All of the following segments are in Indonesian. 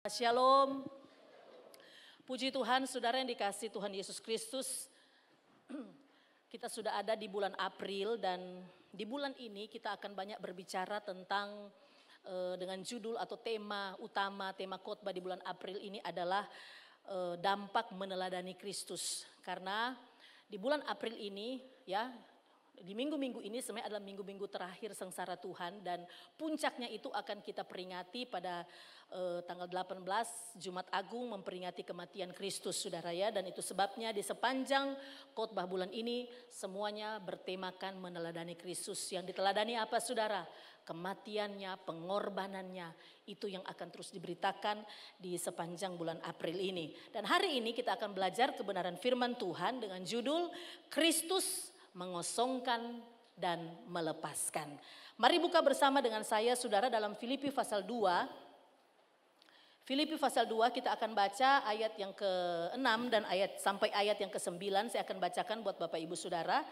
Shalom. Puji Tuhan, saudara yang dikasihi Tuhan Yesus Kristus. Kita sudah ada di bulan April dan di bulan ini kita akan banyak berbicara tentang dengan judul atau tema utama, tema khotbah di bulan April ini adalah dampak meneladani Kristus. Karena di bulan April ini ya, di minggu-minggu ini sebenarnya adalah minggu-minggu terakhir sengsara Tuhan dan puncaknya itu akan kita peringati pada tanggal 18 Jumat Agung memperingati kematian Kristus, saudara ya. Dan itu sebabnya di sepanjang khotbah bulan ini semuanya bertemakan meneladani Kristus. Yang diteladani apa, saudara? Kematiannya, pengorbanannya, itu yang akan terus diberitakan di sepanjang bulan April ini. Dan hari ini kita akan belajar kebenaran firman Tuhan dengan judul Kristus mengosongkan dan melepaskan. Mari buka bersama dengan saya, saudara, dalam Filipi pasal 2. Filipi pasal 2 kita akan baca ayat yang ke-6 dan sampai ayat yang ke-9. Saya akan bacakan buat Bapak Ibu Saudara.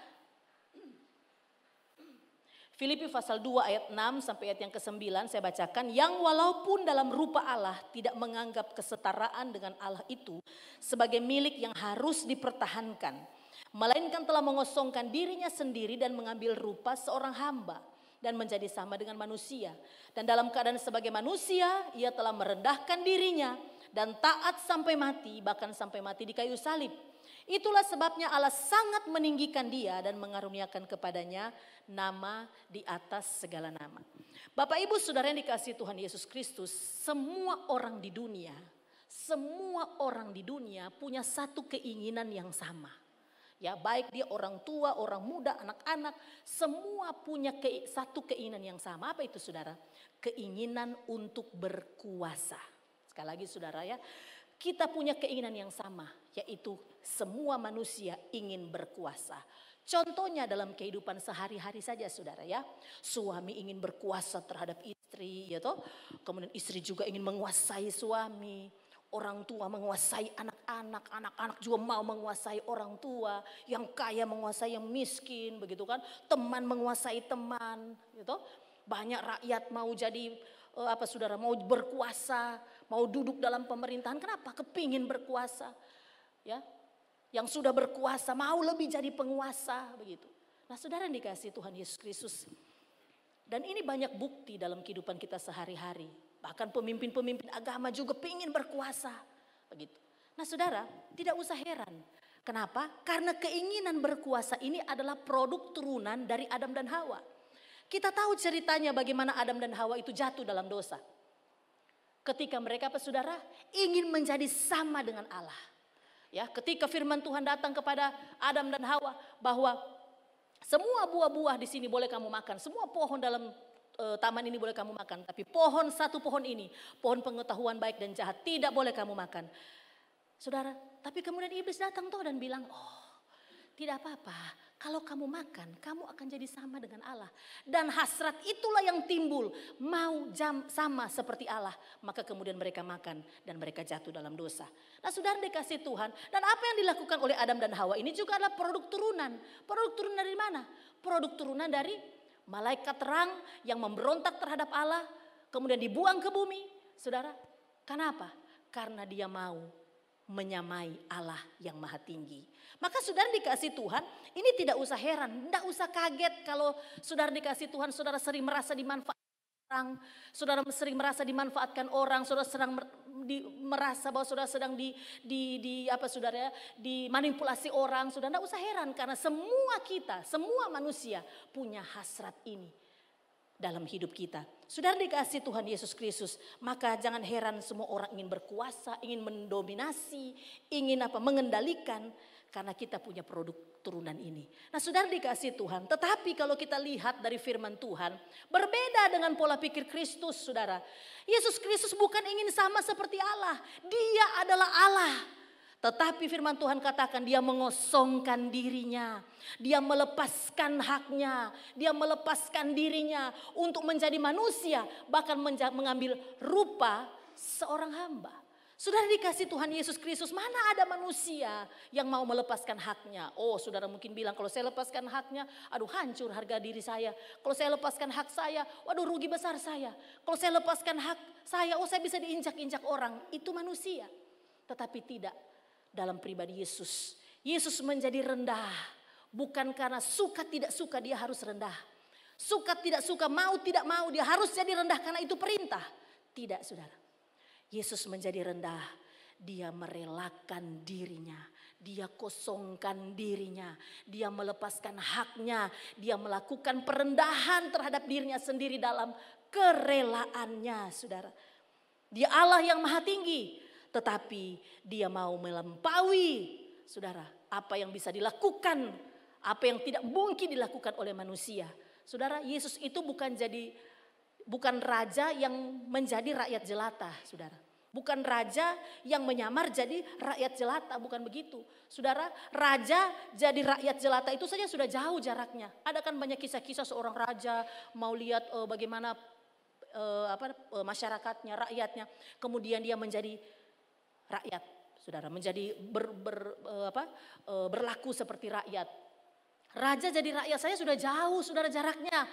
Filipi pasal 2 ayat 6 sampai ayat yang ke-9 saya bacakan. Yang walaupun dalam rupa Allah tidak menganggap kesetaraan dengan Allah itu sebagai milik yang harus dipertahankan, melainkan telah mengosongkan dirinya sendiri dan mengambil rupa seorang hamba dan menjadi sama dengan manusia. Dan dalam keadaan sebagai manusia, ia telah merendahkan dirinya dan taat sampai mati, bahkan sampai mati di kayu salib. Itulah sebabnya Allah sangat meninggikan dia dan mengaruniakan kepadanya nama di atas segala nama. Bapak Ibu Saudara yang dikasihi Tuhan Yesus Kristus, semua orang di dunia punya satu keinginan yang sama. Ya, baik dia orang tua, orang muda, anak-anak, semua punya satu keinginan yang sama. Apa itu, saudara? Keinginan untuk berkuasa. Sekali lagi, saudara ya, kita punya keinginan yang sama, yaitu semua manusia ingin berkuasa. Contohnya dalam kehidupan sehari-hari saja, saudara ya. Suami ingin berkuasa terhadap istri, ya toh. Kemudian istri juga ingin menguasai suami. Orang tua menguasai anak-anak, anak-anak juga mau menguasai orang tua, yang kaya menguasai yang miskin, begitu kan? Teman menguasai teman, gitu. Banyak rakyat mau jadi saudara, mau berkuasa, mau duduk dalam pemerintahan. Kenapa? Kepingin berkuasa, ya. Yang sudah berkuasa mau lebih jadi penguasa, begitu. Nah, saudara yang dikasihi Tuhan Yesus Kristus, dan ini banyak bukti dalam kehidupan kita sehari-hari. Bahkan pemimpin-pemimpin agama juga ingin berkuasa. Begitu. Nah, saudara, tidak usah heran. Kenapa? Karena keinginan berkuasa ini adalah produk turunan dari Adam dan Hawa. Kita tahu ceritanya bagaimana Adam dan Hawa itu jatuh dalam dosa. Ketika mereka, saudara, ingin menjadi sama dengan Allah. Ya, ketika firman Tuhan datang kepada Adam dan Hawa bahwa semua buah-buah di sini boleh kamu makan, semua pohon dalam taman ini boleh kamu makan, tapi satu pohon ini, pohon pengetahuan baik dan jahat, tidak boleh kamu makan. Saudara, tapi kemudian iblis datang tuh dan bilang, tidak apa-apa, kalau kamu makan, kamu akan jadi sama dengan Allah. Dan hasrat itulah yang timbul, mau sama seperti Allah. Maka kemudian mereka makan dan mereka jatuh dalam dosa. Nah, saudara dikasih Tuhan, dan apa yang dilakukan oleh Adam dan Hawa ini juga adalah produk turunan. Produk turunan dari mana? Produk turunan dari malaikat terang yang memberontak terhadap Allah, kemudian dibuang ke bumi. Saudara, kenapa? Karena dia mau menyamai Allah yang maha tinggi. Maka saudara dikasih Tuhan, ini tidak usah heran, tidak usah kaget kalau saudara dikasih Tuhan, saudara sering merasa dimanfaatkan orang, saudara sering merasa dimanfaatkan orang, saudara sedang merasa bahwa saudara sedang dimanipulasi orang. Saudara tidak usah heran karena semua kita, semua manusia punya hasrat ini dalam hidup kita. Saudara dikasih Tuhan Yesus Kristus, maka jangan heran semua orang ingin berkuasa, ingin mendominasi, ingin mengendalikan, karena kita punya produk turunan ini. Nah, saudara dikasih Tuhan, tetapi kalau kita lihat dari firman Tuhan, berbeda dengan pola pikir Kristus, saudara. Yesus Kristus bukan ingin sama seperti Allah, dia adalah Allah. Tetapi firman Tuhan katakan dia mengosongkan dirinya, dia melepaskan haknya, dia melepaskan dirinya untuk menjadi manusia, bahkan mengambil rupa seorang hamba. Saudara dikasih Tuhan Yesus Kristus, mana ada manusia yang mau melepaskan haknya. Oh saudara mungkin bilang, kalau saya lepaskan haknya, aduh hancur harga diri saya. Kalau saya lepaskan hak saya, waduh rugi besar saya. Kalau saya lepaskan hak saya, oh saya bisa diinjak-injak orang. Itu manusia. Tetapi tidak dalam pribadi Yesus. Yesus menjadi rendah. Bukan karena suka tidak suka dia harus rendah. Suka tidak suka, mau tidak mau dia harus jadi rendah karena itu perintah. Tidak saudara. Yesus menjadi rendah, dia merelakan dirinya, dia kosongkan dirinya, dia melepaskan haknya, dia melakukan perendahan terhadap dirinya sendiri dalam kerelaannya saudara. Dia Allah yang maha tinggi, tetapi dia mau melampaui saudara apa yang bisa dilakukan, apa yang tidak mungkin dilakukan oleh manusia. Saudara, Yesus itu bukan raja yang menjadi rakyat jelata, saudara. Bukan raja yang menyamar jadi rakyat jelata, bukan begitu. Saudara, raja jadi rakyat jelata itu saja sudah jauh jaraknya. Ada kan banyak kisah-kisah seorang raja mau lihat bagaimana masyarakatnya, rakyatnya. Kemudian dia menjadi rakyat, saudara, menjadi berlaku seperti rakyat. Raja jadi rakyat saya sudah jauh, saudara, jaraknya.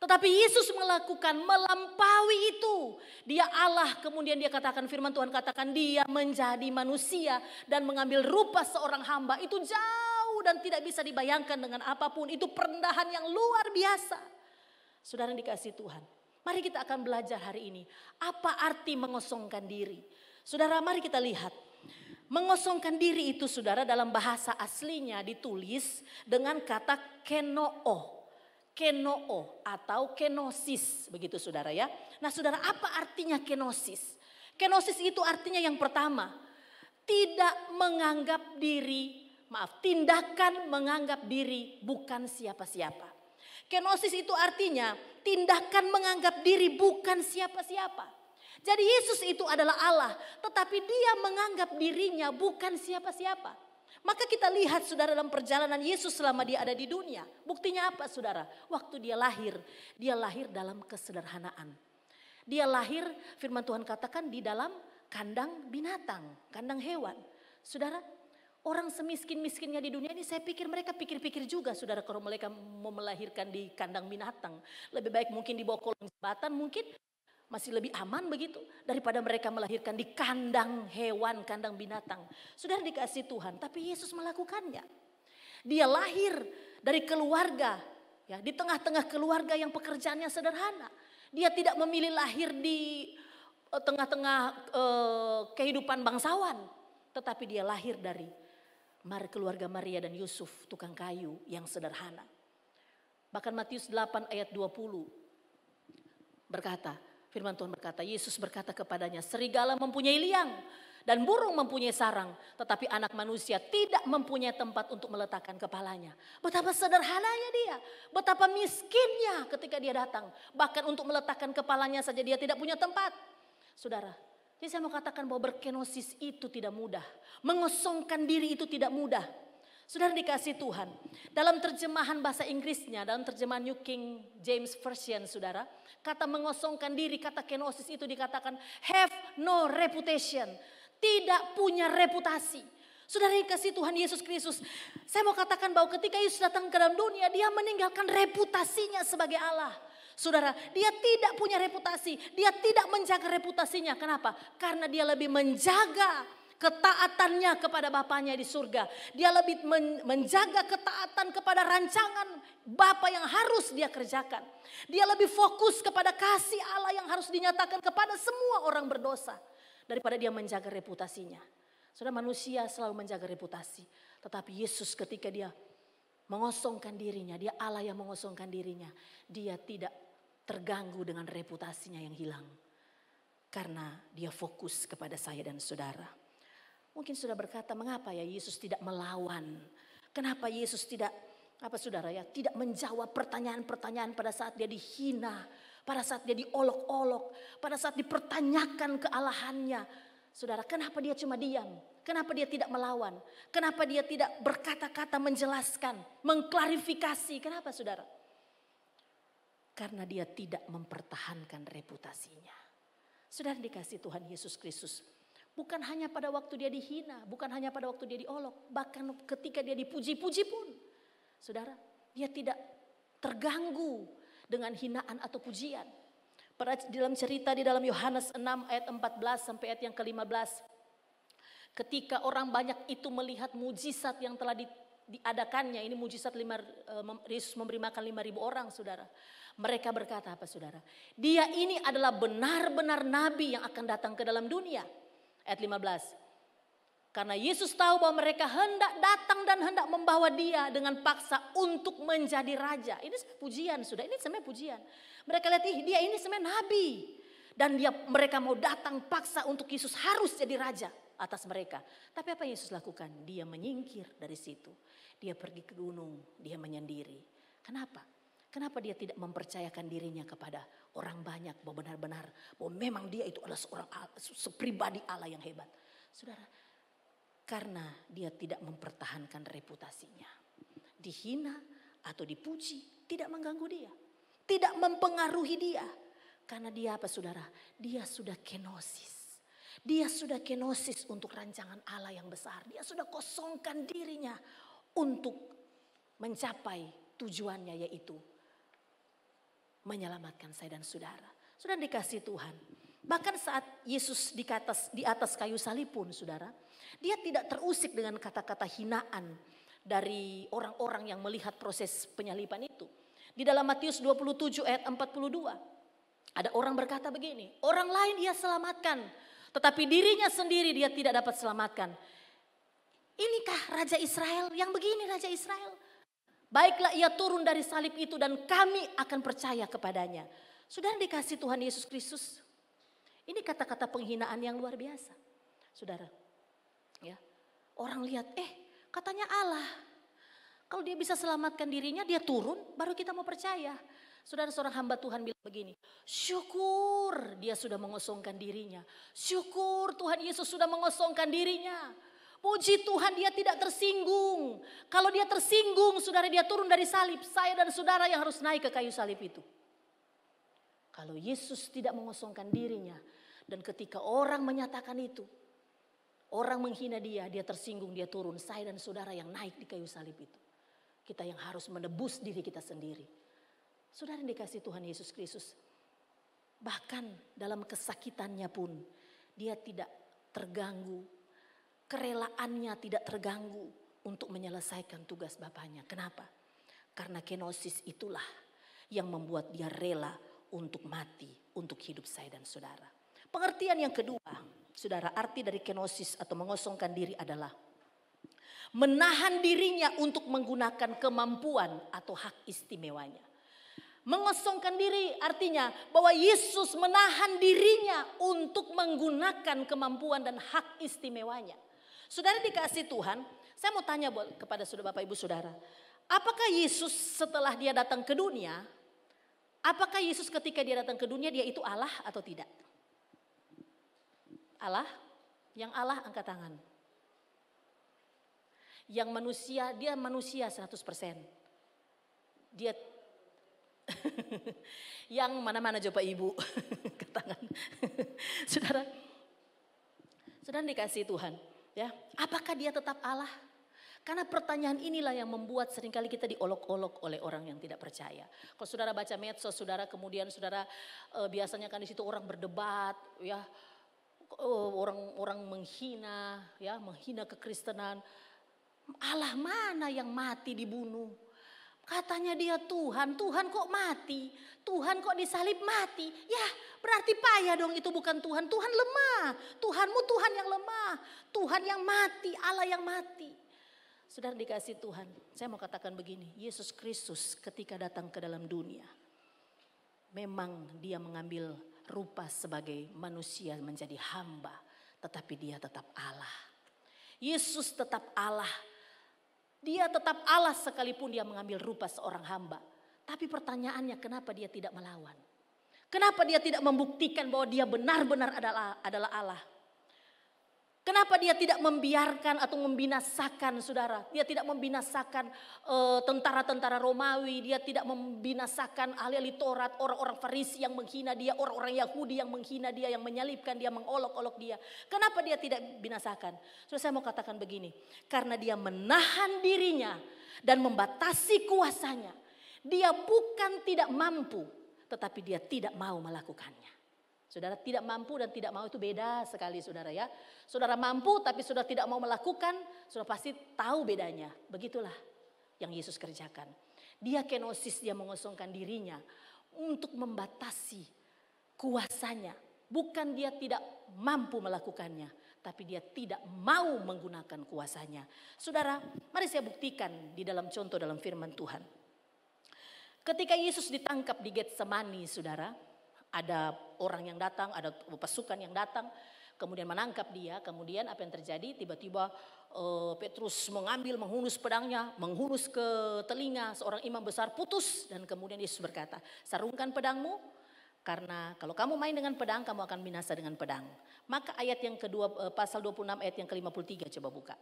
Tetapi Yesus melampaui itu. Dia Allah, kemudian dia katakan, firman Tuhan katakan dia menjadi manusia dan mengambil rupa seorang hamba. Itu jauh dan tidak bisa dibayangkan dengan apapun. Itu perendahan yang luar biasa. Saudara yang dikasihi Tuhan, mari kita akan belajar hari ini. Apa arti mengosongkan diri? Saudara, mari kita lihat. Mengosongkan diri itu saudara dalam bahasa aslinya ditulis dengan kata kenoo. Kenoo atau kenosis, begitu saudara ya. Nah saudara, apa artinya kenosis? Kenosis itu artinya yang pertama, tindakan menganggap diri bukan siapa-siapa. Kenosis itu artinya tindakan menganggap diri bukan siapa-siapa. Jadi Yesus itu adalah Allah, tetapi dia menganggap dirinya bukan siapa-siapa. Maka kita lihat saudara dalam perjalanan Yesus selama dia ada di dunia. Buktinya apa saudara? Waktu dia lahir dalam kesederhanaan. Dia lahir, firman Tuhan katakan, di dalam kandang binatang, kandang hewan. Saudara, orang semiskin-miskinnya di dunia ini saya pikir mereka pikir-pikir juga saudara kalau mereka mau melahirkan di kandang binatang. Lebih baik mungkin di bawah kolong jembatan, mungkin masih lebih aman begitu daripada mereka melahirkan di kandang hewan, kandang binatang. Saudara dikasih Tuhan, tapi Yesus melakukannya. Dia lahir dari keluarga, ya, di tengah-tengah keluarga yang pekerjaannya sederhana. Dia tidak memilih lahir di tengah-tengah kehidupan bangsawan, tetapi dia lahir dari keluarga Maria dan Yusuf, tukang kayu yang sederhana. Bahkan Matius 8 ayat 20 berkata, firman Tuhan berkata, Yesus berkata kepadanya, serigala mempunyai liang dan burung mempunyai sarang, tetapi anak manusia tidak mempunyai tempat untuk meletakkan kepalanya. Betapa sederhananya dia, betapa miskinnya ketika dia datang. Bahkan untuk meletakkan kepalanya saja dia tidak punya tempat. Saudara, jadi saya mau katakan bahwa berkenosis itu tidak mudah. Mengosongkan diri itu tidak mudah. Saudara dikasih Tuhan, dalam terjemahan bahasa Inggrisnya, dalam terjemahan New King James Version saudara, kata mengosongkan diri, kata kenosis itu dikatakan have no reputation, tidak punya reputasi. Saudara dikasih Tuhan Yesus Kristus, saya mau katakan bahwa ketika Yesus datang ke dalam dunia, dia meninggalkan reputasinya sebagai Allah. Saudara, dia tidak punya reputasi, dia tidak menjaga reputasinya. Kenapa? Karena dia lebih menjaga ketaatannya kepada Bapaknya di surga. Dia lebih menjaga ketaatan kepada rancangan Bapa yang harus dia kerjakan. Dia lebih fokus kepada kasih Allah yang harus dinyatakan kepada semua orang berdosa, daripada dia menjaga reputasinya. Saudara, manusia selalu menjaga reputasi. Tetapi Yesus ketika dia mengosongkan dirinya, dia Allah yang mengosongkan dirinya. Dia tidak terganggu dengan reputasinya yang hilang. Karena dia fokus kepada saya dan saudara. Mungkin sudah berkata, mengapa ya Yesus tidak melawan? Kenapa Yesus tidak tidak menjawab pertanyaan-pertanyaan pada saat dia dihina, pada saat dia diolok-olok, pada saat dipertanyakan kealahannya. Saudara, kenapa dia cuma diam? Kenapa dia tidak melawan? Kenapa dia tidak berkata-kata menjelaskan, mengklarifikasi? Kenapa saudara? Karena dia tidak mempertahankan reputasinya. Saudara dikasih Tuhan Yesus Kristus. Bukan hanya pada waktu dia dihina, bukan hanya pada waktu dia diolok, bahkan ketika dia dipuji-puji pun, saudara, dia tidak terganggu dengan hinaan atau pujian. Pada dalam cerita di dalam Yohanes 6 ayat 14 sampai ayat yang ke-15, ketika orang banyak itu melihat mujizat yang telah diadakannya, ini mujizat Yesus memberi makan 5.000 orang, saudara. Mereka berkata apa, saudara? Dia ini adalah benar-benar nabi yang akan datang ke dalam dunia. Ayat 15. Karena Yesus tahu bahwa mereka hendak datang dan hendak membawa dia dengan paksa untuk menjadi raja. Ini pujian, sudah. Ini sebenarnya pujian. Mereka lihat dia ini sebenarnya nabi. Dan mereka mau datang paksa untuk Yesus harus jadi raja atas mereka. Tapi apa yang Yesus lakukan? Dia menyingkir dari situ. Dia pergi ke gunung, dia menyendiri. Kenapa? Kenapa dia tidak mempercayakan dirinya kepada orang banyak bahwa benar-benar bahwa memang dia itu adalah sepribadi Allah yang hebat. Saudara, karena dia tidak mempertahankan reputasinya. Dihina atau dipuji tidak mengganggu dia. Tidak mempengaruhi dia. Karena dia apa, saudara? Dia sudah kenosis. Dia sudah kenosis untuk rancangan Allah yang besar. Dia sudah kosongkan dirinya untuk mencapai tujuannya, yaitu menyelamatkan saya dan saudara. Saudara dikasih Tuhan. Bahkan saat Yesus di atas kayu salib pun, saudara, dia tidak terusik dengan kata-kata hinaan dari orang-orang yang melihat proses penyaliban itu. Di dalam Matius 27 ayat 42, ada orang berkata begini, orang lain ia selamatkan, tetapi dirinya sendiri dia tidak dapat selamatkan. Inikah Raja Israel? Yang begini Raja Israel? Baiklah ia turun dari salib itu dan kami akan percaya kepadanya. Saudara dikasih Tuhan Yesus Kristus. Ini kata-kata penghinaan yang luar biasa. Saudara, ya, orang lihat, katanya Allah. Kalau dia bisa selamatkan dirinya, dia turun, baru kita mau percaya. Saudara, seorang hamba Tuhan bilang begini, syukur dia sudah mengosongkan dirinya. Syukur Tuhan Yesus sudah mengosongkan dirinya. Puji Tuhan dia tidak tersinggung. Kalau dia tersinggung, saudara, dia turun dari salib. Saya dan saudara yang harus naik ke kayu salib itu. Kalau Yesus tidak mengosongkan dirinya. Dan ketika orang menyatakan itu, orang menghina dia tersinggung, dia turun. Saya dan saudara yang naik di kayu salib itu. Kita yang harus menebus diri kita sendiri. Saudara yang dikasih Tuhan Yesus Kristus. Bahkan dalam kesakitannya pun, dia tidak terganggu. Kerelaannya tidak terganggu untuk menyelesaikan tugas Bapaknya. Kenapa? Karena kenosis itulah yang membuat dia rela untuk mati, untuk hidup saya dan saudara. Pengertian yang kedua, saudara, arti dari kenosis atau mengosongkan diri adalah menahan dirinya untuk menggunakan kemampuan atau hak istimewanya. Mengosongkan diri artinya bahwa Yesus menahan dirinya untuk menggunakan kemampuan dan hak istimewanya. Saudara dikasih Tuhan, saya mau tanya kepada saudara Bapak Ibu Saudara. Apakah Yesus setelah dia datang ke dunia, apakah Yesus ketika dia datang ke dunia dia itu Allah atau tidak? Allah? Yang Allah angkat tangan. Yang manusia, dia manusia 100%. Dia yang mana-mana coba Ibu ke tangan. Saudara dikasih Tuhan. Ya, apakah dia tetap Allah? Karena pertanyaan inilah yang membuat seringkali kita diolok-olok oleh orang yang tidak percaya. Kalau saudara baca medsos, saudara kemudian saudara biasanya kan di situ orang berdebat, ya, orang menghina, ya, menghina kekristenan. Allah mana yang mati dibunuh? Katanya dia Tuhan, Tuhan kok mati? Tuhan kok disalib mati? Ya berarti payah dong, itu bukan Tuhan. Tuhan lemah, Tuhanmu Tuhan yang lemah. Tuhan yang mati, Allah yang mati. Saudara dikasih Tuhan, saya mau katakan begini. Yesus Kristus ketika datang ke dalam dunia, memang dia mengambil rupa sebagai manusia menjadi hamba. Tetapi dia tetap Allah. Yesus tetap Allah. Dia tetap Allah sekalipun dia mengambil rupa seorang hamba. Tapi pertanyaannya kenapa dia tidak melawan? Kenapa dia tidak membuktikan bahwa dia benar-benar adalah Allah? Kenapa dia tidak membiarkan atau membinasakan saudara? Dia tidak membinasakan tentara-tentara Romawi. Dia tidak membinasakan ahli-ahli Taurat, orang-orang Farisi yang menghina dia, orang-orang Yahudi yang menghina dia, yang menyalibkan dia, mengolok-olok dia. Kenapa dia tidak binasakan? So, saya mau katakan begini. Karena dia menahan dirinya dan membatasi kuasanya. Dia bukan tidak mampu, tetapi dia tidak mau melakukannya. Saudara, tidak mampu dan tidak mau itu beda sekali saudara ya. Saudara mampu tapi saudara tidak mau melakukan, saudara pasti tahu bedanya. Begitulah yang Yesus kerjakan. Dia kenosis, dia mengosongkan dirinya untuk membatasi kuasanya. Bukan dia tidak mampu melakukannya, tapi dia tidak mau menggunakan kuasanya. Saudara, mari saya buktikan di dalam contoh dalam firman Tuhan. Ketika Yesus ditangkap di Getsemani, saudara, ada orang yang datang, ada pasukan yang datang, kemudian menangkap dia. Kemudian apa yang terjadi? Tiba-tiba Petrus menghunus pedangnya, menghunus ke telinga seorang imam besar, putus. Dan kemudian Yesus berkata, sarungkan pedangmu, karena kalau kamu main dengan pedang, kamu akan binasa dengan pedang. Maka ayat yang kedua, pasal 26 ayat yang ke-53, coba buka.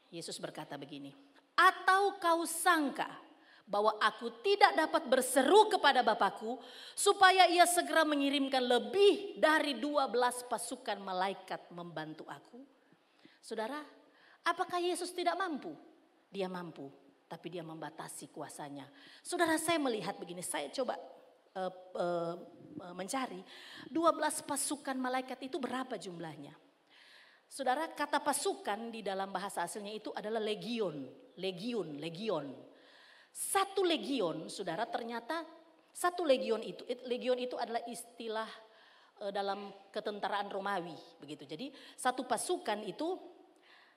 Yesus berkata begini, atau kau sangka bahwa aku tidak dapat berseru kepada Bapakku supaya ia segera mengirimkan lebih dari 12 pasukan malaikat membantu aku. Saudara, apakah Yesus tidak mampu? Dia mampu, tapi dia membatasi kuasanya. Saudara, saya melihat begini, saya coba mencari 12 pasukan malaikat itu berapa jumlahnya. Saudara, kata pasukan di dalam bahasa aslinya itu adalah legion. Satu legion, saudara, ternyata satu legion itu adalah istilah dalam ketentaraan Romawi, begitu. Jadi satu pasukan itu,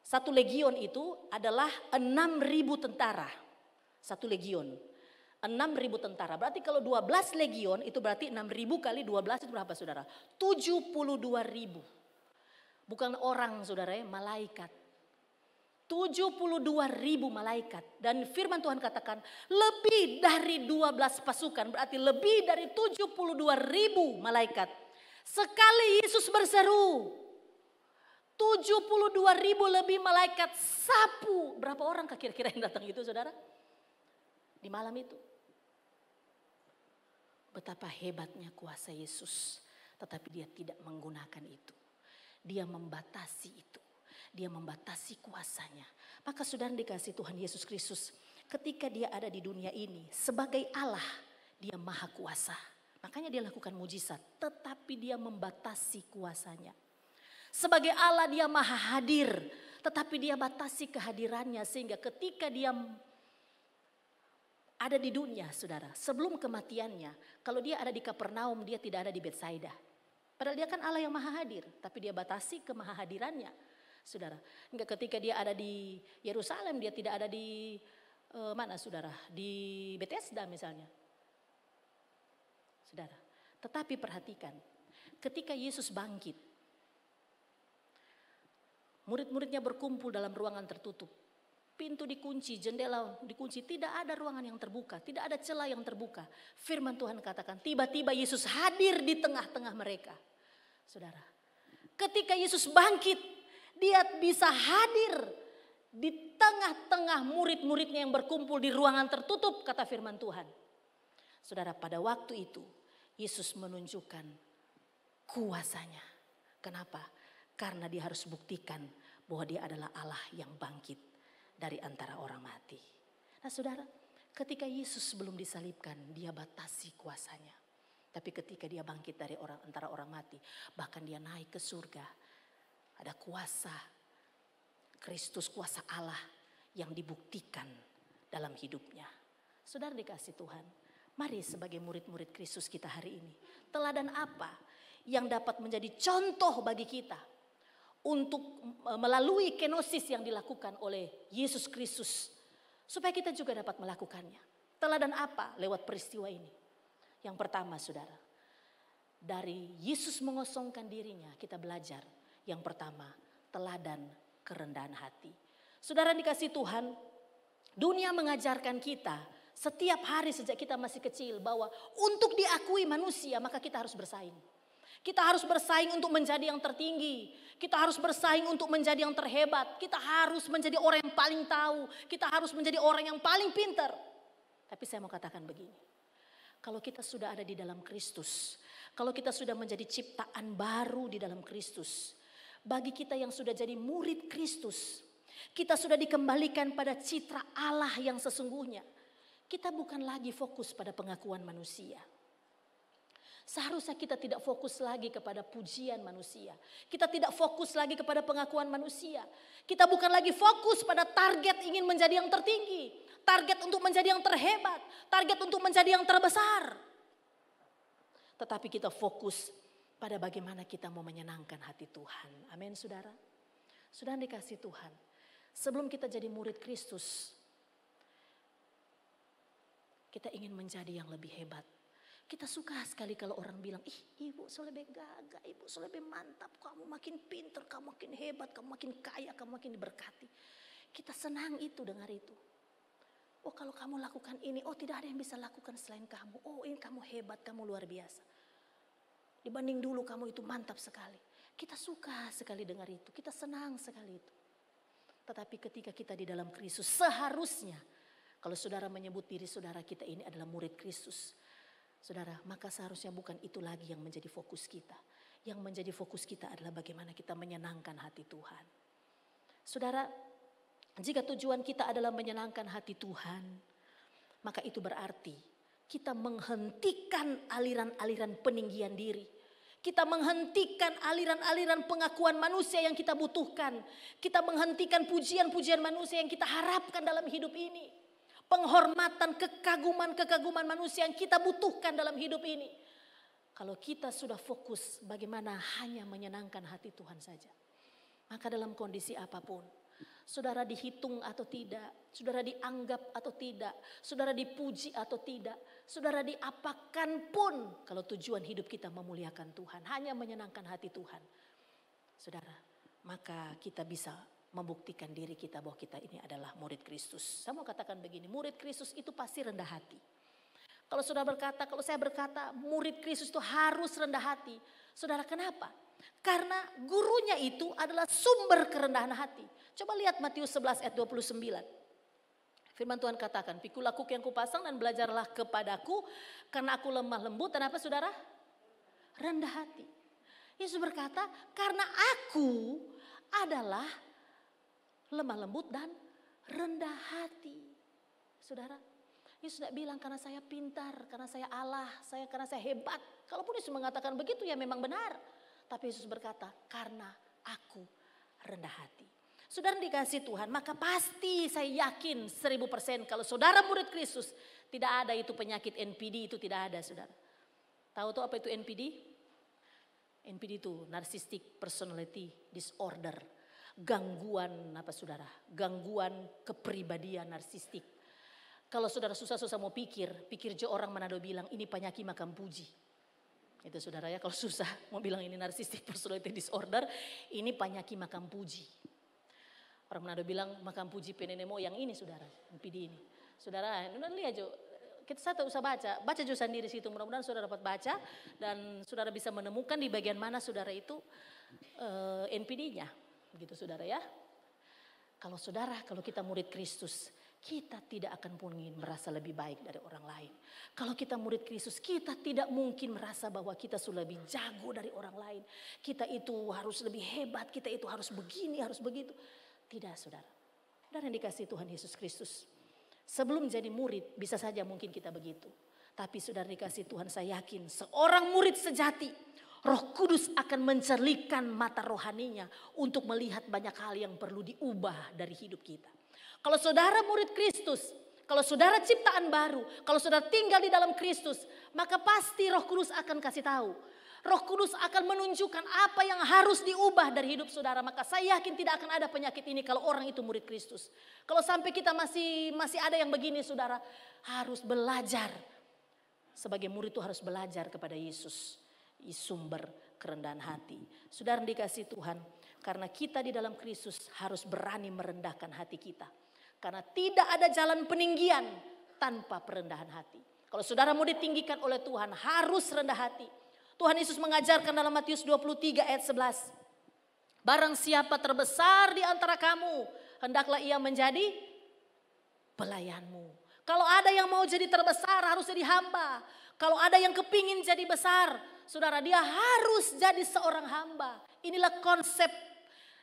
satu legion itu adalah 6.000 tentara. Satu legion, 6.000 tentara. Berarti kalau 12 legion itu berarti 6.000 kali 12 itu berapa saudara? 72.000. Bukan orang saudara ya, malaikat. 72.000 malaikat. Dan firman Tuhan katakan lebih dari 12 pasukan, berarti lebih dari 72.000 malaikat. Sekali Yesus berseru, 72.000 lebih malaikat sapu. Berapa orang kira-kira yang datang itu saudara? Di malam itu. Betapa hebatnya kuasa Yesus. Tetapi dia tidak menggunakan itu. Dia membatasi itu. Dia membatasi kuasanya. Maka saudara dikasih Tuhan Yesus Kristus, ketika dia ada di dunia ini sebagai Allah, dia maha kuasa. Makanya dia lakukan mujizat, tetapi dia membatasi kuasanya. Sebagai Allah dia maha hadir, tetapi dia batasi kehadirannya sehingga ketika dia ada di dunia saudara, sebelum kematiannya, kalau dia ada di Kapernaum dia tidak ada di Betsaida. Padahal dia kan Allah yang maha hadir, tapi dia batasi kemahahadirannya. Saudara, hingga ketika dia ada di Yerusalem, dia tidak ada di mana saudara? Di Bethesda misalnya. Saudara, tetapi perhatikan, ketika Yesus bangkit, murid-muridnya berkumpul dalam ruangan tertutup. Pintu dikunci, jendela dikunci, tidak ada ruangan yang terbuka, tidak ada celah yang terbuka. Firman Tuhan katakan, tiba-tiba Yesus hadir di tengah-tengah mereka. Saudara, ketika Yesus bangkit, dia bisa hadir di tengah-tengah murid-muridnya yang berkumpul di ruangan tertutup, kata firman Tuhan. Saudara, pada waktu itu Yesus menunjukkan kuasanya. Kenapa? Karena dia harus buktikan bahwa dia adalah Allah yang bangkit dari antara orang mati. Nah saudara, ketika Yesus belum disalibkan, dia batasi kuasanya. Tapi ketika dia bangkit dari antara orang mati, bahkan dia naik ke surga, ada kuasa Kristus, kuasa Allah yang dibuktikan dalam hidupnya. Saudara dikasih Tuhan, mari sebagai murid-murid Kristus kita hari ini, teladan apa yang dapat menjadi contoh bagi kita untuk melalui kenosis yang dilakukan oleh Yesus Kristus, supaya kita juga dapat melakukannya. Teladan apa lewat peristiwa ini? Yang pertama saudara, dari Yesus mengosongkan dirinya kita belajar. Yang pertama, teladan kerendahan hati. Saudara dikasih Tuhan, dunia mengajarkan kita setiap hari sejak kita masih kecil bahwa untuk diakui manusia maka kita harus bersaing. Kita harus bersaing untuk menjadi yang tertinggi. Kita harus bersaing untuk menjadi yang terhebat. Kita harus menjadi orang yang paling tahu. Kita harus menjadi orang yang paling pintar. Tapi saya mau katakan begini. Kalau kita sudah ada di dalam Kristus. Kalau kita sudah menjadi ciptaan baru di dalam Kristus. Bagi kita yang sudah jadi murid Kristus. Kita sudah dikembalikan pada citra Allah yang sesungguhnya. Kita bukan lagi fokus pada pengakuan manusia. Seharusnya kita tidak fokus lagi kepada pujian manusia. Kita tidak fokus lagi kepada pengakuan manusia. Kita bukan lagi fokus pada target ingin menjadi yang tertinggi. Target untuk menjadi yang terhebat. Target untuk menjadi yang terbesar. Tetapi kita fokus pada bagaimana kita mau menyenangkan hati Tuhan. Amin saudara. Sudah dikasih Tuhan. Sebelum kita jadi murid Kristus. Kita ingin menjadi yang lebih hebat. Kita suka sekali kalau orang bilang, ibu so lebih gagah, ibu so lebih mantap, kamu makin pintar, kamu makin hebat, kamu makin kaya, kamu makin diberkati. Kita senang itu dengar itu. Oh kalau kamu lakukan ini, oh tidak ada yang bisa lakukan selain kamu. Oh ini kamu hebat, kamu luar biasa. Dibanding dulu kamu itu mantap sekali. Kita suka sekali dengar itu, kita senang sekali itu. Tetapi ketika kita di dalam Kristus, seharusnya kalau saudara menyebut diri saudara kita ini adalah murid Kristus. Saudara, maka seharusnya bukan itu lagi yang menjadi fokus kita. Yang menjadi fokus kita adalah bagaimana kita menyenangkan hati Tuhan. Saudara, jika tujuan kita adalah menyenangkan hati Tuhan, maka itu berarti kita menghentikan aliran-aliran peninggian diri. Kita menghentikan aliran-aliran pengakuan manusia yang kita butuhkan. Kita menghentikan pujian-pujian manusia yang kita harapkan dalam hidup ini. Penghormatan, kekaguman manusia yang kita butuhkan dalam hidup ini. Kalau kita sudah fokus bagaimana hanya menyenangkan hati Tuhan saja. Maka dalam kondisi apapun. Saudara dihitung atau tidak. Saudara dianggap atau tidak. Saudara dipuji atau tidak. Saudara diapakan pun. Kalau tujuan hidup kita memuliakan Tuhan. Hanya menyenangkan hati Tuhan. Saudara, maka kita bisa membuktikan diri kita bahwa kita ini adalah murid Kristus. Saya mau katakan begini, murid Kristus itu pasti rendah hati. Kalau saya berkata murid Kristus itu harus rendah hati. Saudara kenapa? Karena gurunya itu adalah sumber kerendahan hati. Coba lihat Matius 11 ayat 29. Firman Tuhan katakan, pikul aku yang kupasang dan belajarlah kepadaku. Karena aku lemah lembut dan apa saudara? Rendah hati. Yesus berkata, karena aku adalah lemah lembut dan rendah hati. Saudara, Yesus tidak bilang karena saya pintar, karena saya Allah, karena saya hebat. Kalaupun Yesus mengatakan begitu ya memang benar. Tapi Yesus berkata karena aku rendah hati. Saudara dikasih Tuhan, maka pasti saya yakin 1000% kalau saudara murid Kristus tidak ada itu penyakit NPD, itu tidak ada saudara. Tahu tuh apa itu NPD? NPD itu Narcissistic Personality Disorder. Gangguan apa saudara? Gangguan kepribadian narsistik. Kalau saudara susah-susah mau pikir jo orang Manado bilang ini penyakit makam puji. Itu saudara ya, kalau susah mau bilang ini narcissistic personality disorder, ini penyakit makam puji. Orang Manado bilang makam puji penenemo yang ini saudara, NPD ini. Saudara, lihat jo, kita satu usah baca jo sendiri situ. Mudah-mudahan saudara dapat baca dan saudara bisa menemukan di bagian mana saudara itu NPD-nya. Begitu saudara ya. Kalau kita murid Kristus, kita tidak akan mungkin merasa lebih baik dari orang lain. Kalau kita murid Kristus, kita tidak mungkin merasa bahwa kita sudah lebih jago dari orang lain. Kita itu harus lebih hebat, kita itu harus begini, harus begitu. Tidak saudara. Dan yang dikasih Tuhan Yesus Kristus. Sebelum jadi murid, bisa saja mungkin kita begitu. Tapi saudara dikasih Tuhan, saya yakin seorang murid sejati, Roh Kudus akan mencerlikkan mata rohaninya untuk melihat banyak hal yang perlu diubah dari hidup kita. Kalau saudara murid Kristus, kalau saudara ciptaan baru, kalau saudara tinggal di dalam Kristus, maka pasti Roh Kudus akan kasih tahu. Roh Kudus akan menunjukkan apa yang harus diubah dari hidup saudara. Maka saya yakin tidak akan ada penyakit ini kalau orang itu murid Kristus. Kalau sampai kita masih ada yang begini saudara, harus belajar. Sebagai murid itu harus belajar kepada Yesus. Sumber kerendahan hati. Saudara dikasih Tuhan, karena kita di dalam Kristus harus berani merendahkan hati kita. Karena tidak ada jalan peninggian tanpa perendahan hati. Kalau saudara mau ditinggikan oleh Tuhan harus rendah hati. Tuhan Yesus mengajarkan dalam Matius 23 ayat 11. Barang siapa terbesar di antara kamu, hendaklah ia menjadi pelayanmu. Kalau ada yang mau jadi terbesar harus jadi hamba. Kalau ada yang kepingin jadi besar, saudara, dia harus jadi seorang hamba. Inilah konsep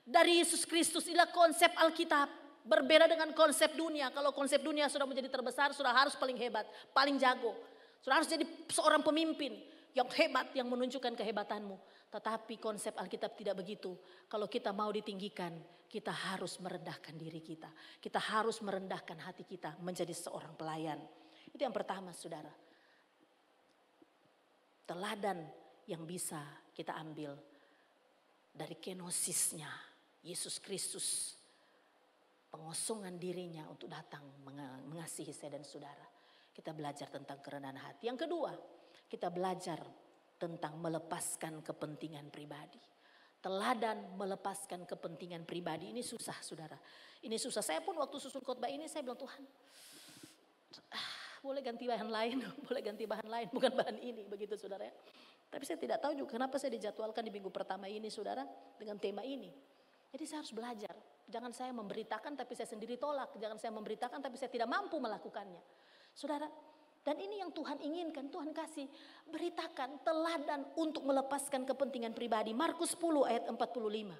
dari Yesus Kristus, inilah konsep Alkitab. Berbeda dengan konsep dunia. Kalau konsep dunia sudah menjadi terbesar, sudah harus paling hebat, paling jago. Sudah harus jadi seorang pemimpin yang hebat, yang menunjukkan kehebatanmu. Tetapi konsep Alkitab tidak begitu. Kalau kita mau ditinggikan, kita harus merendahkan diri kita. Kita harus merendahkan hati kita menjadi seorang pelayan. Itu yang pertama, saudara. Teladan yang bisa kita ambil dari kenosisnya Yesus Kristus. Pengosongan dirinya untuk datang mengasihi saya dan saudara. Kita belajar tentang kerendahan hati. Yang kedua, kita belajar tentang melepaskan kepentingan pribadi. Teladan melepaskan kepentingan pribadi. Ini susah, saudara. Ini susah. Saya pun waktu susun khotbah ini saya bilang, Tuhan, boleh ganti bahan lain, boleh ganti bahan lain, bukan bahan ini, begitu saudara ya. Tapi saya tidak tahu juga kenapa saya dijadwalkan di minggu pertama ini, saudara, dengan tema ini. Jadi saya harus belajar. Jangan saya memberitakan tapi saya sendiri tolak. Jangan saya memberitakan tapi saya tidak mampu melakukannya. Saudara, dan ini yang Tuhan inginkan. Tuhan kasih beritakan teladan untuk melepaskan kepentingan pribadi. Markus 10 ayat 45.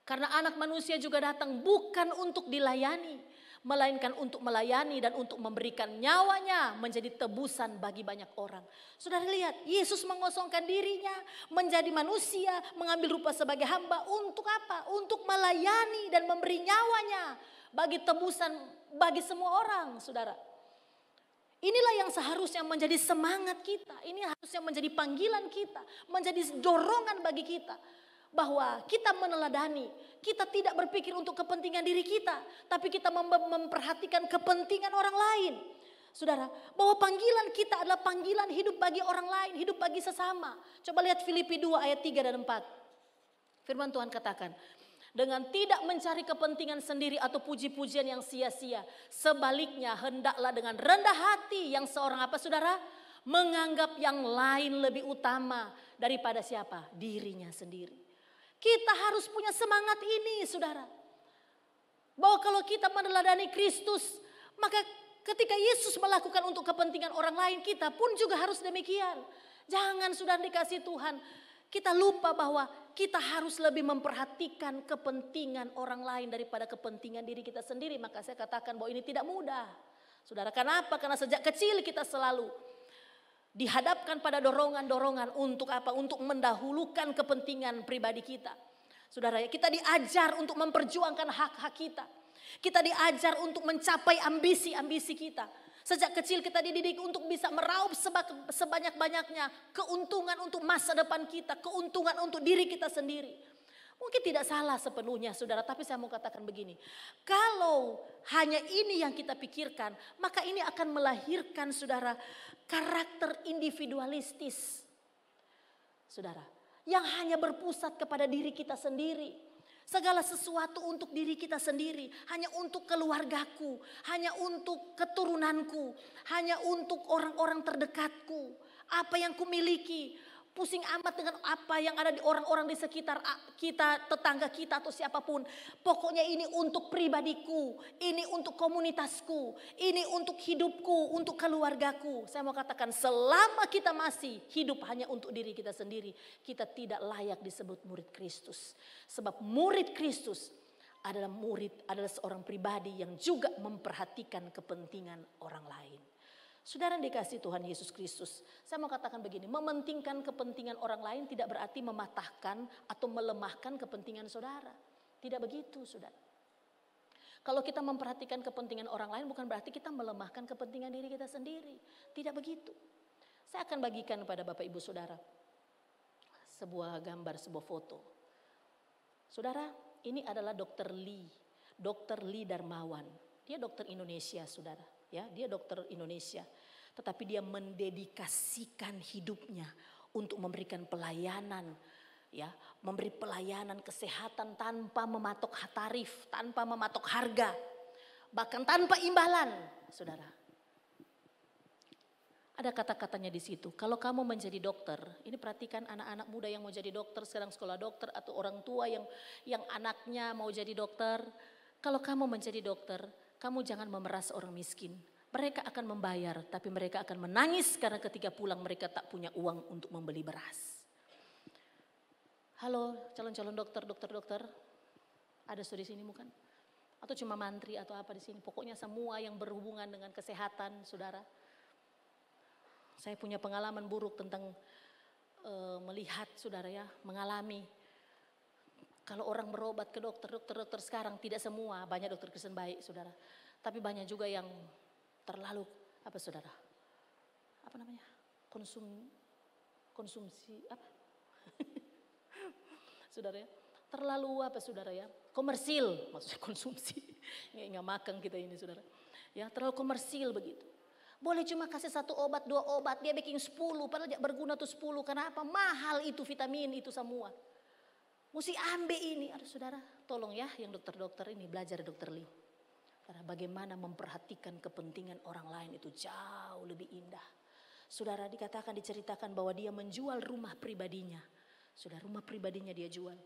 Karena anak manusia juga datang bukan untuk dilayani, melainkan untuk melayani dan untuk memberikan nyawanya menjadi tebusan bagi banyak orang. Saudara lihat, Yesus mengosongkan dirinya menjadi manusia, mengambil rupa sebagai hamba untuk apa? Untuk melayani dan memberi nyawanya bagi tebusan bagi semua orang, saudara. Inilah yang seharusnya menjadi semangat kita. Ini harusnya menjadi panggilan kita, menjadi dorongan bagi kita. Bahwa kita meneladani, kita tidak berpikir untuk kepentingan diri kita, tapi kita memperhatikan kepentingan orang lain. Saudara, bahwa panggilan kita adalah panggilan hidup bagi orang lain, hidup bagi sesama. Coba lihat Filipi 2 ayat 3 dan 4. Firman Tuhan katakan, dengan tidak mencari kepentingan sendiri atau puji-pujian yang sia-sia. Sebaliknya hendaklah dengan rendah hati yang seorang apa saudara? Menganggap yang lain lebih utama daripada siapa? Dirinya sendiri. Kita harus punya semangat ini, saudara. Bahwa kalau kita meneladani Kristus, maka ketika Yesus melakukan untuk kepentingan orang lain, kita pun juga harus demikian. Jangan sudah dikasih Tuhan, kita lupa bahwa kita harus lebih memperhatikan kepentingan orang lain daripada kepentingan diri kita sendiri. Maka saya katakan bahwa ini tidak mudah. Saudara, kenapa? Karena sejak kecil kita selalu dihadapkan pada dorongan-dorongan untuk apa? Untuk mendahulukan kepentingan pribadi kita. Saudara, kita diajar untuk memperjuangkan hak-hak kita. Kita diajar untuk mencapai ambisi-ambisi kita. Sejak kecil kita dididik untuk bisa meraup sebanyak-banyaknya keuntungan untuk masa depan kita, keuntungan untuk diri kita sendiri. Mungkin tidak salah sepenuhnya, saudara, tapi saya mau katakan begini. Kalau hanya ini yang kita pikirkan, maka ini akan melahirkan, saudara, karakter individualistis. Saudara, yang hanya berpusat kepada diri kita sendiri. Segala sesuatu untuk diri kita sendiri. Hanya untuk keluargaku, hanya untuk keturunanku, hanya untuk orang-orang terdekatku. Apa yang kumiliki. Pusing amat dengan apa yang ada di orang-orang di sekitar kita, tetangga kita atau siapapun. Pokoknya ini untuk pribadiku, ini untuk komunitasku, ini untuk hidupku, untuk keluargaku. Saya mau katakan selama kita masih hidup hanya untuk diri kita sendiri, kita tidak layak disebut murid Kristus. Sebab murid Kristus adalah seorang pribadi yang juga memperhatikan kepentingan orang lain. Saudara dikasih Tuhan Yesus Kristus, saya mau katakan begini, mementingkan kepentingan orang lain tidak berarti mematahkan atau melemahkan kepentingan saudara. Tidak begitu, saudara. Kalau kita memperhatikan kepentingan orang lain bukan berarti kita melemahkan kepentingan diri kita sendiri. Tidak begitu. Saya akan bagikan kepada Bapak Ibu Saudara sebuah gambar, sebuah foto. Saudara, ini adalah Dr. Lee Darmawan. Dia dokter Indonesia, saudara. Ya, dia dokter Indonesia, tetapi dia mendedikasikan hidupnya untuk memberikan pelayanan, ya, memberi pelayanan kesehatan tanpa mematok tarif, tanpa mematok harga, bahkan tanpa imbalan, saudara. Ada kata-katanya di situ. Kalau kamu menjadi dokter, ini perhatikan anak-anak muda yang mau jadi dokter, sekarang sekolah dokter, atau orang tua yang anaknya mau jadi dokter. Kalau kamu menjadi dokter, kamu jangan memeras orang miskin. Mereka akan membayar, tapi mereka akan menangis karena ketika pulang mereka tak punya uang untuk membeli beras. Halo, calon-calon dokter. Ada di sini bukan? Atau cuma mantri atau apa di sini? Pokoknya semua yang berhubungan dengan kesehatan, saudara. Saya punya pengalaman buruk tentang melihat, saudara ya, mengalami. Kalau orang berobat ke dokter sekarang, tidak semua, banyak dokter Kristen baik, saudara. Tapi banyak juga yang terlalu, apa saudara? Apa namanya? Konsumsi, apa? Saudara ya, terlalu apa saudara ya? Komersil, maksudnya konsumsi. Nggak makan kita ini saudara. Ya, terlalu komersil begitu. Boleh cuma kasih 1 obat, 2 obat, dia bikin 10, padahal berguna tuh 10. Kenapa? Mahal itu vitamin itu semua. Mesti ambil ini. Aduh saudara, tolong ya yang dokter-dokter ini belajar dokter Lee. Saudara, bagaimana memperhatikan kepentingan orang lain itu jauh lebih indah. Saudara, diceritakan bahwa dia menjual rumah pribadinya. Saudara, rumah pribadinya dia jual.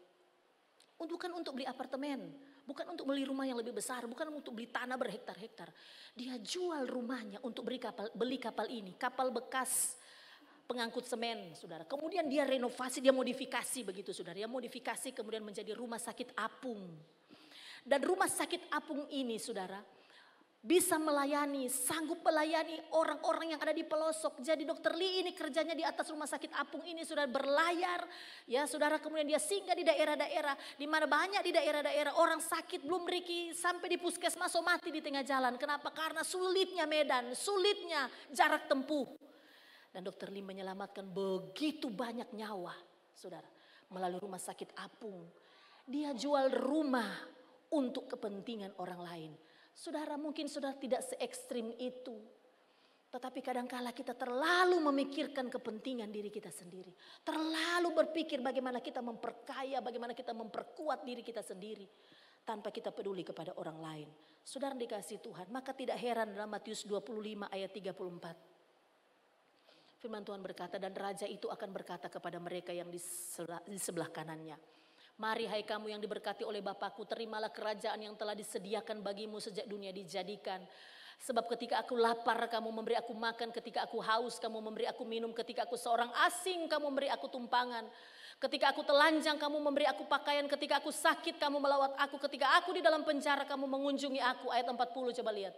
Bukan untuk beli apartemen, bukan untuk beli rumah yang lebih besar, bukan untuk beli tanah berhektar-hektar. Dia jual rumahnya untuk beli kapal ini, kapal bekas pengangkut semen, saudara. Kemudian dia renovasi, dia modifikasi begitu, saudara. Dia modifikasi kemudian menjadi rumah sakit apung. Dan rumah sakit apung ini, saudara, bisa melayani, sanggup melayani orang-orang yang ada di pelosok. Jadi dokter Lee ini kerjanya di atas rumah sakit apung ini sudah berlayar. Ya saudara, kemudian dia singgah di daerah-daerah. Di mana banyak di daerah-daerah orang sakit belum Riki sampai di puskesmas mati di tengah jalan. Kenapa? Karena sulitnya medan, sulitnya jarak tempuh. Dan dokter Lee menyelamatkan begitu banyak nyawa, saudara. Melalui rumah sakit apung. Dia jual rumah untuk kepentingan orang lain. Saudara, mungkin saudara tidak se ekstrim itu. Tetapi kadangkala kita terlalu memikirkan kepentingan diri kita sendiri. Terlalu berpikir bagaimana kita memperkaya, bagaimana kita memperkuat diri kita sendiri. Tanpa kita peduli kepada orang lain. Saudara dikasih Tuhan, maka tidak heran dalam Matius 25 ayat 34. Firman Tuhan berkata, dan raja itu akan berkata kepada mereka yang di sebelah kanannya. Mari hai kamu yang diberkati oleh Bapakku, terimalah kerajaan yang telah disediakan bagimu sejak dunia dijadikan. Sebab ketika aku lapar kamu memberi aku makan, ketika aku haus kamu memberi aku minum, ketika aku seorang asing kamu memberi aku tumpangan. Ketika aku telanjang kamu memberi aku pakaian, ketika aku sakit kamu melawat aku, ketika aku di dalam penjara kamu mengunjungi aku. Ayat 40 coba lihat.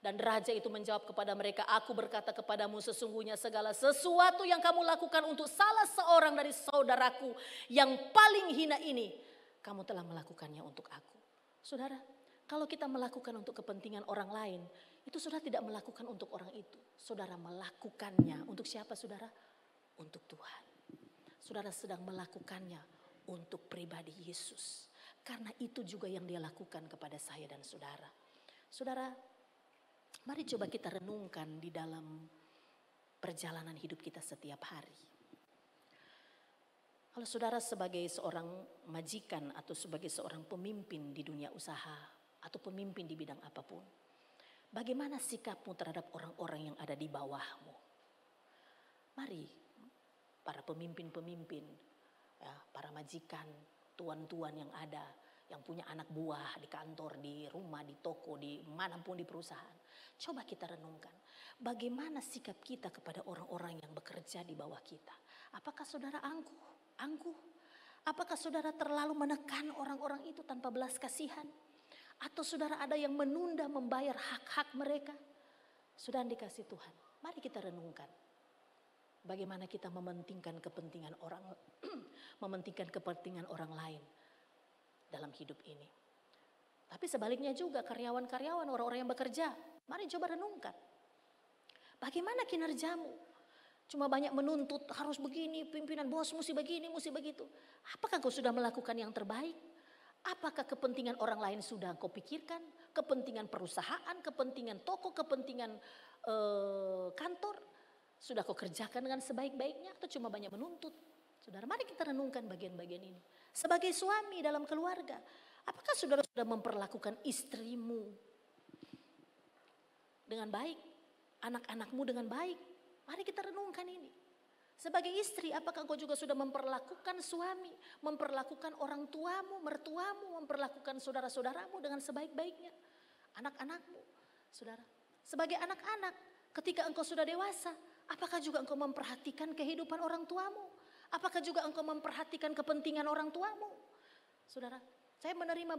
Dan raja itu menjawab kepada mereka, aku berkata kepadamu sesungguhnya segala sesuatu yang kamu lakukan untuk salah seorang dari saudaraku yang paling hina ini, kamu telah melakukannya untuk aku. Saudara, kalau kita melakukan untuk kepentingan orang lain, itu saudara tidak melakukan untuk orang itu. Saudara melakukannya untuk siapa saudara? Untuk Tuhan. Saudara sedang melakukannya untuk pribadi Yesus. Karena itu juga yang dia lakukan kepada saya dan saudara. Saudara, mari coba kita renungkan di dalam perjalanan hidup kita setiap hari. Kalau saudara sebagai seorang majikan atau sebagai seorang pemimpin di dunia usaha atau pemimpin di bidang apapun, bagaimana sikapmu terhadap orang-orang yang ada di bawahmu? Mari para pemimpin-pemimpin, ya, para majikan, tuan-tuan yang ada, yang punya anak buah di kantor, di rumah, di toko, di manapun di perusahaan. Coba kita renungkan, bagaimana sikap kita kepada orang-orang yang bekerja di bawah kita. Apakah saudara angkuh? Apakah saudara terlalu menekan orang-orang itu tanpa belas kasihan? Atau saudara ada yang menunda membayar hak-hak mereka? Saudara dikasih Tuhan, mari kita renungkan. Bagaimana kita mementingkan kepentingan orang lain dalam hidup ini. Tapi sebaliknya juga karyawan-karyawan, orang-orang yang bekerja, mari coba renungkan. Bagaimana kinerjamu? Cuma banyak menuntut, harus begini, pimpinan bos mesti begini, mesti begitu. Apakah kau sudah melakukan yang terbaik? Apakah kepentingan orang lain sudah kau pikirkan? Kepentingan perusahaan, kepentingan toko, kepentingan kantor, sudah kau kerjakan dengan sebaik-baiknya atau cuma banyak menuntut? Saudara, mari kita renungkan bagian-bagian ini. Sebagai suami dalam keluarga, apakah saudara sudah memperlakukan istrimu dengan baik, anak-anakmu dengan baik? Mari kita renungkan ini. Sebagai istri, apakah engkau juga sudah memperlakukan suami, memperlakukan orang tuamu, mertuamu, memperlakukan saudara-saudaramu dengan sebaik-baiknya? Anak-anakmu, saudara. Sebagai anak-anak, ketika engkau sudah dewasa, apakah juga engkau memperhatikan kehidupan orang tuamu? Apakah juga engkau memperhatikan kepentingan orang tuamu? Saudara, saya menerima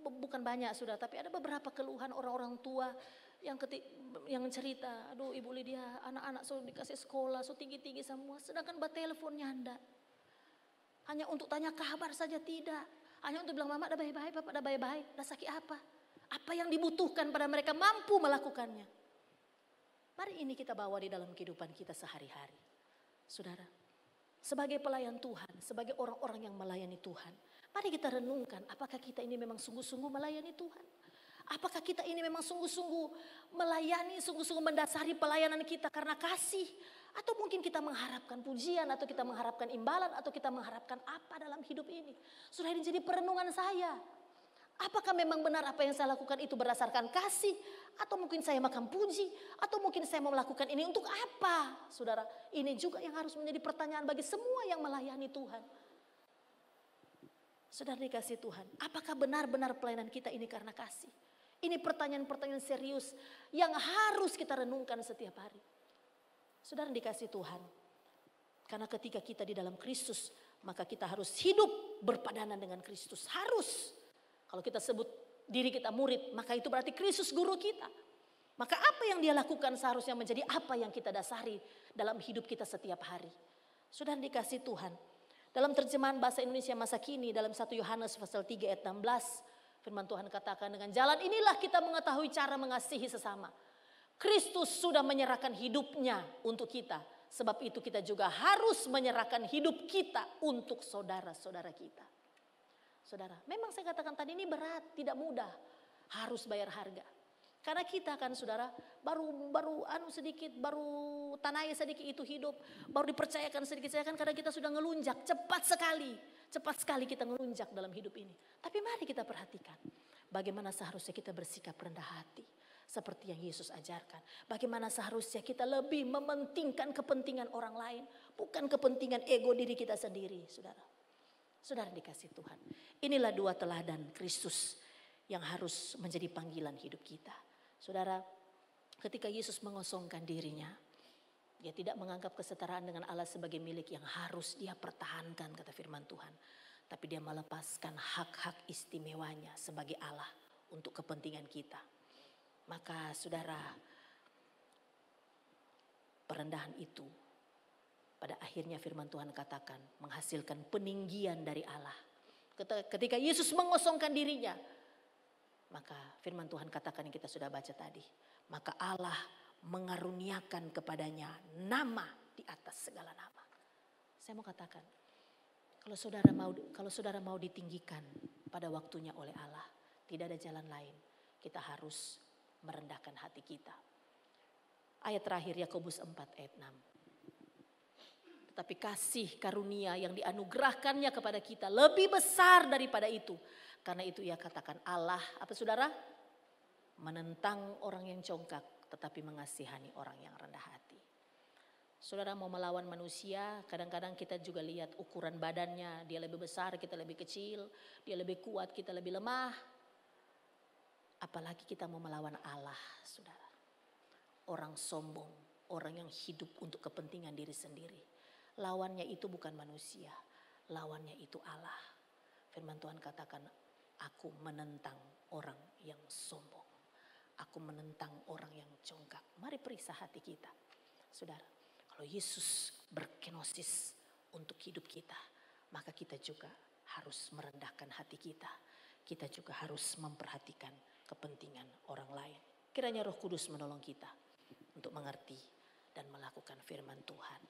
bukan banyak saudara, tapi ada beberapa keluhan orang-orang tua yang cerita, aduh Ibu Lydia, anak-anak sudah dikasih sekolah, sudah tinggi-tinggi semua, sedangkan teleponnya nyanda. Hanya untuk tanya kabar saja tidak. Hanya untuk bilang mama dah baik-baik, papa dah baik-baik, dah sakit apa? Apa yang dibutuhkan pada mereka mampu melakukannya. Mari ini kita bawa di dalam kehidupan kita sehari-hari. Saudara, sebagai pelayan Tuhan, sebagai orang-orang yang melayani Tuhan, mari kita renungkan apakah kita ini memang sungguh-sungguh melayani Tuhan. Apakah kita ini memang sungguh-sungguh melayani, sungguh-sungguh mendasari pelayanan kita karena kasih. Atau mungkin kita mengharapkan pujian, atau kita mengharapkan imbalan, atau kita mengharapkan apa dalam hidup ini. Sudah ini jadi perenungan saya. Apakah memang benar apa yang saya lakukan itu berdasarkan kasih? Atau mungkin saya makan puji? Atau mungkin saya mau melakukan ini untuk apa? Saudara, ini juga yang harus menjadi pertanyaan bagi semua yang melayani Tuhan. Saudara dikasih Tuhan, apakah benar-benar pelayanan kita ini karena kasih? Ini pertanyaan-pertanyaan serius yang harus kita renungkan setiap hari. Saudara dikasih Tuhan, karena ketika kita di dalam Kristus, maka kita harus hidup berpadanan dengan Kristus. Harus. Kalau kita sebut diri kita murid, maka itu berarti Kristus guru kita. Maka apa yang dia lakukan seharusnya menjadi apa yang kita dasari dalam hidup kita setiap hari. Saudara dikasih Tuhan, dalam terjemahan bahasa Indonesia masa kini, dalam 1 Yohanes pasal 3 ayat 16, firman Tuhan katakan, dengan jalan inilah kita mengetahui cara mengasihi sesama. Kristus sudah menyerahkan hidupnya untuk kita. Sebab itu kita juga harus menyerahkan hidup kita untuk saudara-saudara kita. Saudara, memang saya katakan tadi ini berat, tidak mudah. Harus bayar harga. Karena kita kan saudara, baru sedikit, baru tanahnya sedikit itu hidup. Baru dipercayakan sedikit saya kan karena kita sudah ngelunjak cepat sekali. Cepat sekali kita ngelunjak dalam hidup ini. Tapi mari kita perhatikan bagaimana seharusnya kita bersikap rendah hati. Seperti yang Yesus ajarkan. Bagaimana seharusnya kita lebih mementingkan kepentingan orang lain. Bukan kepentingan ego diri kita sendiri, saudara. Saudara dikasih Tuhan. Inilah 2 teladan Kristus yang harus menjadi panggilan hidup kita. Saudara, ketika Yesus mengosongkan dirinya, dia tidak menganggap kesetaraan dengan Allah sebagai milik yang harus dia pertahankan, kata firman Tuhan. Tapi dia melepaskan hak-hak istimewanya sebagai Allah untuk kepentingan kita. Maka saudara, perendahan itu pada akhirnya firman Tuhan katakan menghasilkan peninggian dari Allah. Ketika Yesus mengosongkan dirinya, maka firman Tuhan katakan yang kita sudah baca tadi. Maka Allah mengaruniakan kepadanya nama di atas segala nama. Saya mau katakan, kalau saudara mau ditinggikan pada waktunya oleh Allah, tidak ada jalan lain. Kita harus merendahkan hati kita. Ayat terakhir Yakobus 4 ayat 6. Tetapi kasih karunia yang dianugerahkannya kepada kita lebih besar daripada itu. Karena itu ia katakan Allah, apa saudara? Menentang orang yang congkak tetapi mengasihani orang yang rendah hati. Saudara mau melawan manusia, kadang-kadang kita juga lihat ukuran badannya. Dia lebih besar, kita lebih kecil. Dia lebih kuat, kita lebih lemah. Apalagi kita mau melawan Allah, saudara. Orang sombong, orang yang hidup untuk kepentingan diri sendiri. Lawannya itu bukan manusia, lawannya itu Allah. Firman Tuhan katakan, aku menentang orang yang sombong. Aku menentang orang yang congkak. Mari periksa hati kita, saudara. Kalau Yesus berkenosis untuk hidup kita, maka kita juga harus merendahkan hati kita. Kita juga harus memperhatikan kepentingan orang lain. Kiranya Roh Kudus menolong kita untuk mengerti dan melakukan firman Tuhan.